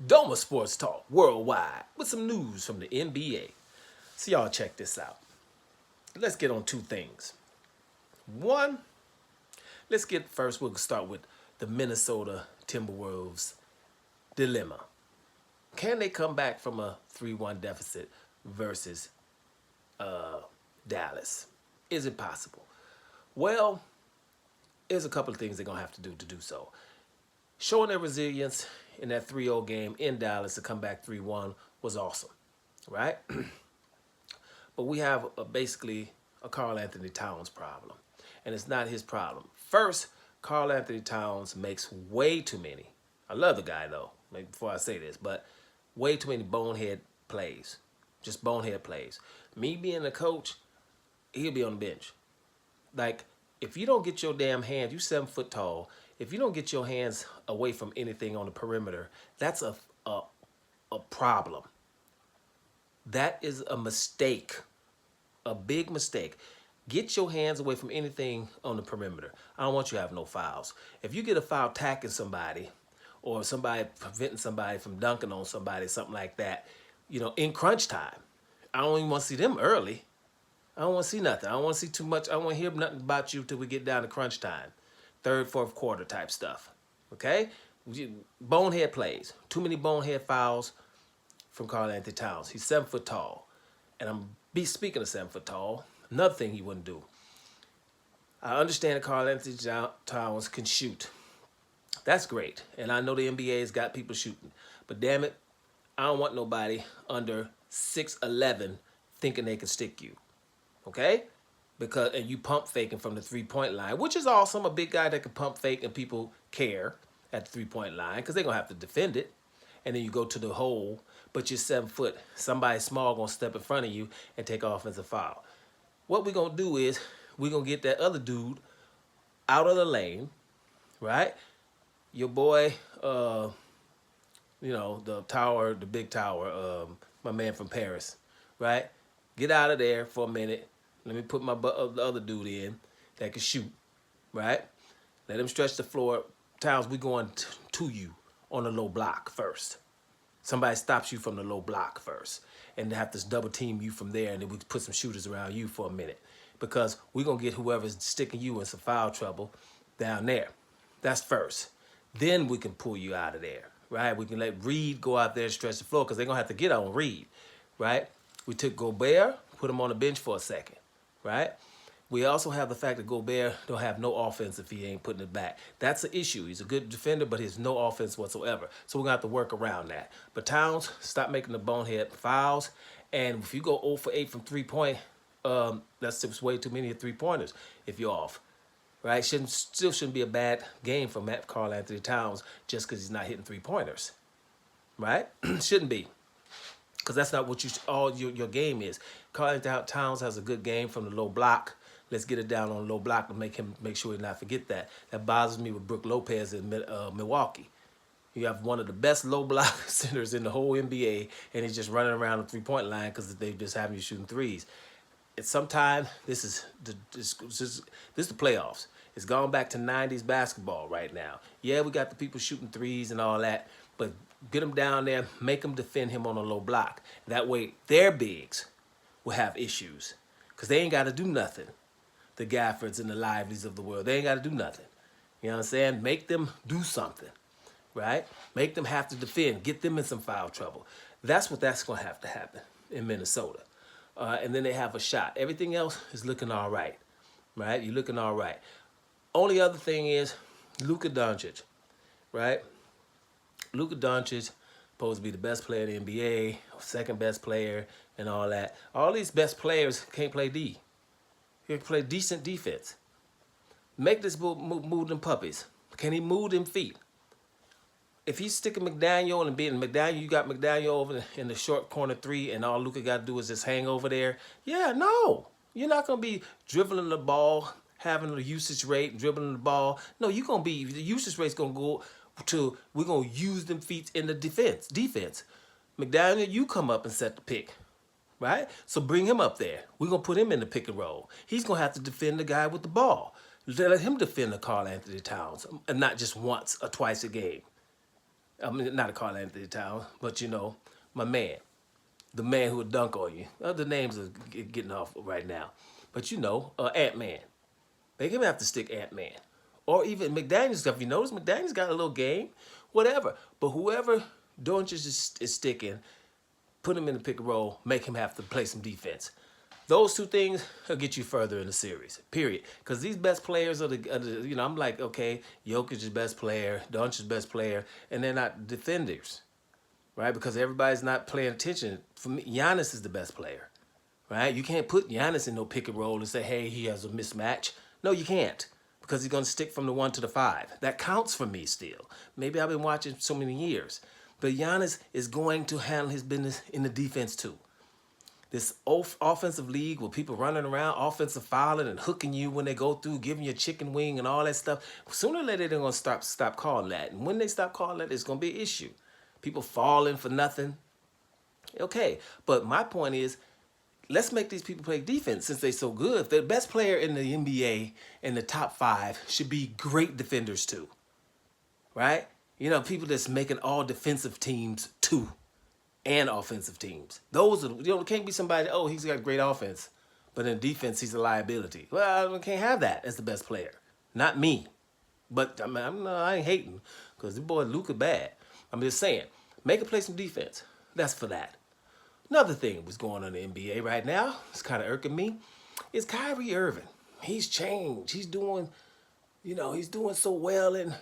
DoMa Sports Talk Worldwide with some news from the NBA. So y'all check this out. Let's get on two things. One, we'll start with the Minnesota Timberwolves dilemma. Can they come back from a 3-1 deficit versus Dallas? Is it possible? Well, there's a couple of things they're going to have to do so. Showing their resilience in that 3-0 game in Dallas to come back 3-1 was awesome, right? But we have basically a Karl Anthony Towns problem, and it's not his problem. First, Karl Anthony Towns makes way too many. I love the guy though, maybe before I say this, but way too many bonehead plays, just bonehead plays. Me being a coach, he'll be on the bench. Like, if you don't get your damn hands, you 7 foot tall, if you don't get your hands away from anything on the perimeter, that's a problem. That is a mistake, a big mistake. Get your hands away from anything on the perimeter. I don't want you to have no fouls. If you get a foul tacking somebody or somebody preventing somebody from dunking on somebody, something like that, in crunch time, I don't even want to see them early. I don't want to see nothing. I don't want to see too much. I don't want to hear nothing about you till we get down to crunch time. Third, fourth quarter type stuff. Okay? Bonehead plays. Too many bonehead fouls from Karl Anthony Towns. He's 7 foot tall. And speaking of 7 foot tall, another thing he wouldn't do. I understand that Karl Anthony Towns can shoot. That's great. And I know the NBA's got people shooting. But damn it, I don't want nobody under 6'11" thinking they can stick you. Okay? And you pump faking from the 3-point line, which is awesome. A big guy that can pump fake and people care at the 3-point line because they're going to have to defend it. And then you go to the hole, but you're 7 foot. Somebody small going to step in front of you and take an offensive foul. What we're going to do is we're going to get that other dude out of the lane, right? Your boy, the tower, the big tower, my man from Paris, right? Get out of there for a minute. Let me put the other dude in that can shoot, right? Let him stretch the floor. Towns, we going to you on the low block first. Somebody stops you from the low block first, and they have to double team you from there, and then we put some shooters around you for a minute because we're going to get whoever's sticking you in some foul trouble down there. That's first. Then we can pull you out of there, right? We can let Reed go out there and stretch the floor because they're going to have to get on Reed, right? We took Gobert, put him on the bench for a second, right? We also have the fact that Gobert don't have no offense if he ain't putting it back. That's an issue. He's a good defender, but he has no offense whatsoever. So we're going to have to work around that. But Towns, stop making the bonehead fouls. And if you go 0 for 8 from 3-point, that's just way too many 3-pointers if you're off. Right? Still shouldn't be a bad game for Karl Anthony Towns just because he's not hitting 3-pointers. Right? Shouldn't be. Because that's not what your game is. Karl Anthony Towns has a good game from the low block. Let's get it down on the low block and make sure he not forget that. That bothers me with Brook Lopez in Milwaukee. You have one of the best low block centers in the whole NBA, and he's just running around the 3-point line because they just have you shooting threes. Sometimes this is the playoffs. It's gone back to 90s basketball right now. Yeah, we got the people shooting threes and all that, but get them down there, make them defend him on a low block. That way, their bigs will have issues because they ain't got to do nothing. The Gaffords and the Livelies of the world, they ain't got to do nothing. You know what I'm saying? Make them do something, right? Make them have to defend. Get them in some foul trouble. That's going to have to happen in Minnesota. And then they have a shot. Everything else is looking all right, right? You're looking all right. Only other thing is Luka Doncic, right? Luka Doncic supposed to be the best player in the NBA, second best player, and all that. All these best players can't play D. He can play decent defense. Make this move them puppies. Can he move them feet? If he's sticking McDaniel and being McDaniel, you got McDaniel over in the short corner 3, and all Luka got to do is just hang over there. Yeah, no. You're not going to be dribbling the ball, having the usage rate, dribbling the ball. No, the usage rate's going to go to, we're going to use them feet in the defense. McDaniel, you come up and set the pick. Right? So bring him up there. We're going to put him in the pick and roll. He's going to have to defend the guy with the ball. Let him defend the Karl Anthony Towns, and not just once or twice a game. I mean, not a Carl Anthony Towns, but you know, my man, the man who would dunk on you. The names are getting off right now, but you know, Ant-Man. They can have to stick Ant-Man, or even McDaniels stuff. You notice McDaniels got a little game, whatever. But whoever Doncic is sticking, put him in the pick and roll, make him have to play some defense. Those two things will get you further in the series, period. Because these best players are the, you know, I'm like, okay, Jokic is best player, Doncic is best player, and they're not defenders, right? Because everybody's not paying attention. For me, Giannis is the best player, right? You can't put Giannis in no pick and roll and say, hey, he has a mismatch. No, you can't, because he's going to stick from the 1 to the 5. That counts for me still. Maybe I've been watching so many years. But Giannis is going to handle his business in the defense too. This offensive league with people running around, offensive fouling and hooking you when they go through, giving you a chicken wing and all that stuff. Sooner or later, they're going to stop calling that. And when they stop calling that, it's going to be an issue. People falling for nothing. Okay, but my point is, let's make these people play defense since they're so good. The best player in the NBA in the top 5 should be great defenders too, right? You know, people that's making all defensive teams too. And offensive teams. Those are, you know, it can't be somebody, oh, he's got great offense, but in defense, he's a liability. Well, I can't have that as the best player. Not me. But I mean, I ain't hating, because the boy Luka bad. I'm just saying, make him play some defense. That's for that. Another thing was going on in the NBA right now, it's kind of irking me, is Kyrie Irving. He's changed. He's doing, you know, he's doing so well in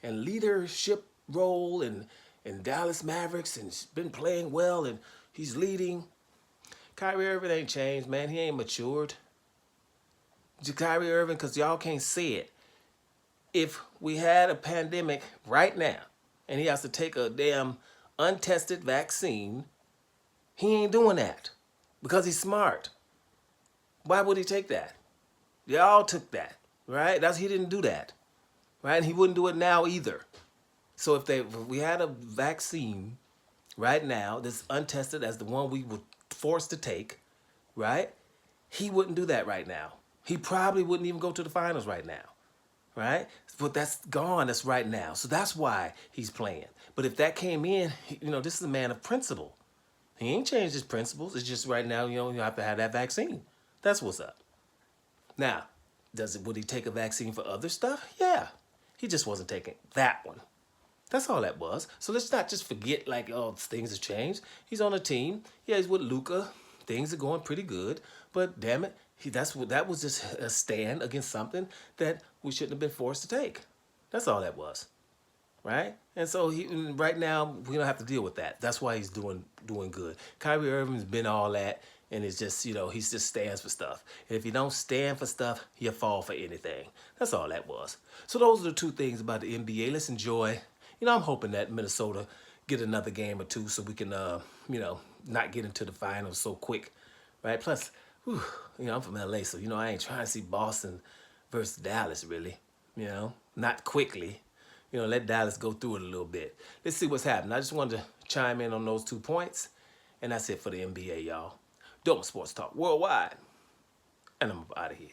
leadership role and Dallas Mavericks, and he's been playing well, and he's leading. Kyrie Irving ain't changed, man. He ain't matured. Kyrie Irving, because y'all can't see it. If we had a pandemic right now, and he has to take a damn untested vaccine, he ain't doing that because he's smart. Why would he take that? Y'all took that, right? He didn't do that, right? And he wouldn't do it now either. So if we had a vaccine right now that's untested as the one we were forced to take, right? He wouldn't do that right now. He probably wouldn't even go to the finals right now, right? But that's gone. That's right now. So that's why he's playing. But if that came in, you know, this is a man of principle. He ain't changed his principles. It's just right now, you know, you have to have that vaccine. That's what's up. Now, would he take a vaccine for other stuff? Yeah. He just wasn't taking that one. That's all that was. So let's not just forget like, oh, things have changed. He's on a team. Yeah, he's with Luka. Things are going pretty good. But damn it, that was just a stand against something that we shouldn't have been forced to take. That's all that was, right? And so right now we don't have to deal with that. That's why he's doing good. Kyrie Irving's been all that, and it's just, you know, he just stands for stuff. And if you don't stand for stuff, you fall for anything. That's all that was. So those are the two things about the NBA. Let's enjoy. You know, I'm hoping that Minnesota get another game or two so we can, you know, not get into the finals so quick, right? Plus, whew, you know, I'm from LA, so, you know, I ain't trying to see Boston versus Dallas, really. You know, not quickly. You know, let Dallas go through it a little bit. Let's see what's happening. I just wanted to chime in on those 2 points, and that's it for the NBA, y'all. DoMa Sports Talk Worldwide, and I'm out of here.